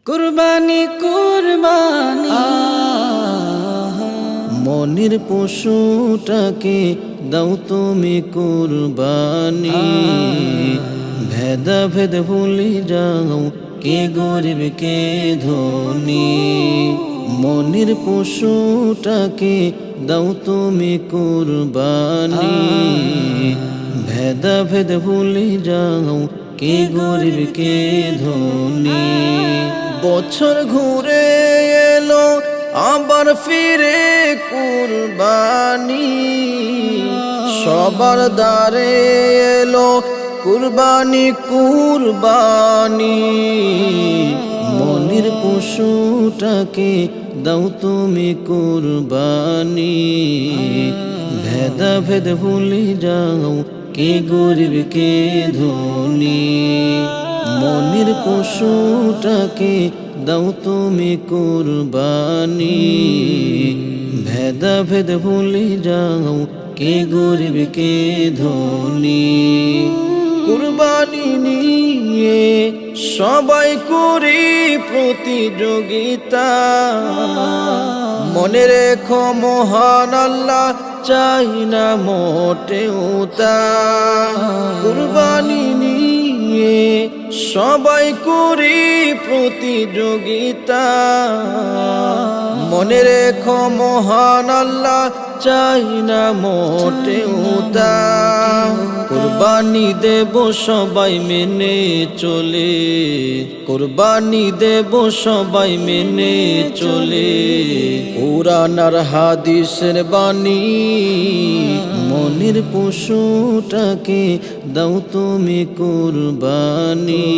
কুরবানি কুরবানি মনের পশুটাকে দাও তুমি কুরবানি। ভেদাভেদ ভুলে যাও, কে গরিব কে ধনী। মনের পশুটাকে দাও তুমি কুরবানি। ভেদাভেদ ভুলে যাও, কে গরিব কে ধনী। বছর ঘুরে এলো আবার ফিরে কুরবানি। সবার দ্বারে এলো কুরবানি কুরবানি। মনের পশুটাকে দাও তুমি কুরবানি। ভেদাভেদ ভুলে যাও, কে গরিব কে ধনী। মনের পশুটাকে দাও তুমি কুরবানি। ভেদাভেদ ভুলে যাও, কে গরিব কে ধনী। কুরবানি নিয়ে সবাই করি প্রতিযোগিতা। মনে রেখো মহান আল্লাহ চাই না মোটেও তা। কুরবানি নিয়ে সবাই করি প্রতিযোগিতা। মনে রেখো মহান আল্লাহ চাই না মোটেও তা। কুরবানি দেব সবাই মেনে চলে, কুরবানি দেব সবাই মেনে চলে। কুরআন আর হাদিসের বাণী। মনের পশুটাকে দাও তুমি কুরবানি।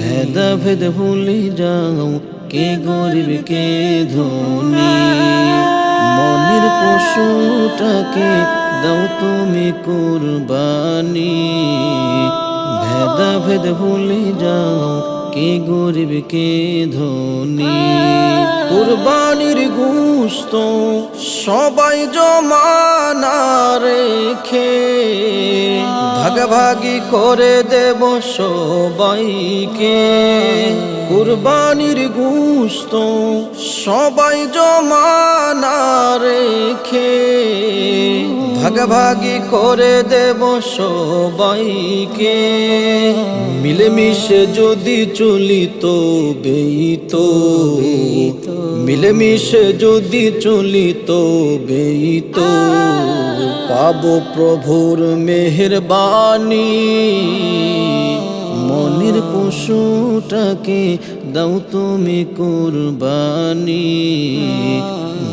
ভেদাভেদ ভুলে যাও, কে গরিব কে ধনী। মনের পশুটাকে দাও তুমি কুরবানি। ভেদাভেদ ভুলে যাও, কে গরিব কে ধনী। কুরবানির গোশত সবাই জমা না রেখে ভাগাভাগি করে দেব সবাইকে। কুরবানির গোশত সবাই জমা না রেখে ভাগাভাগি করে দেব সবাইকে। মিলেমিশে যদি চলি তবেই তো, মিলেমিশে যদি চলি তবেই তো পাবো প্রভুর মেহেরবানি। মনের পশুটাকে দাও তুমি কুরবানি।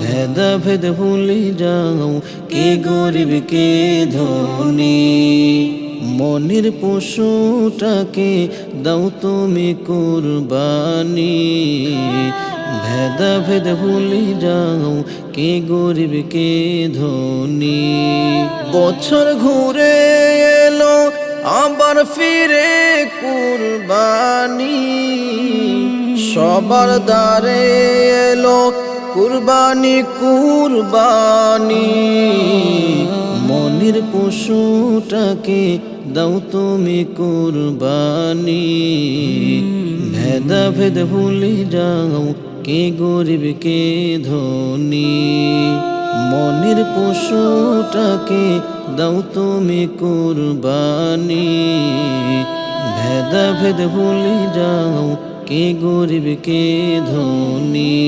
ভেদাভেদ ভুলে যাও, কে গরিব কে ধনী। মনের পশুটাকে দাও তুমি কুরবানি। ভেদাভেদ ভুলে যাও, কে গরিব কে ধনী। বছর ঘুরে এলো আবার ফিরে কুরবানি। সবার দ্বারে এলো কুরবানি কুরবানি। মনের পশুটাকে দাও তুমি কুরবানি। ভেদাভেদ ভুলে যাও, কে গরিব কে ধনী। মনের পশুটাকে দাও তুমি কুরবানি। ভেদাভেদ ভুলে যাও, কে গরিব কে ধনী।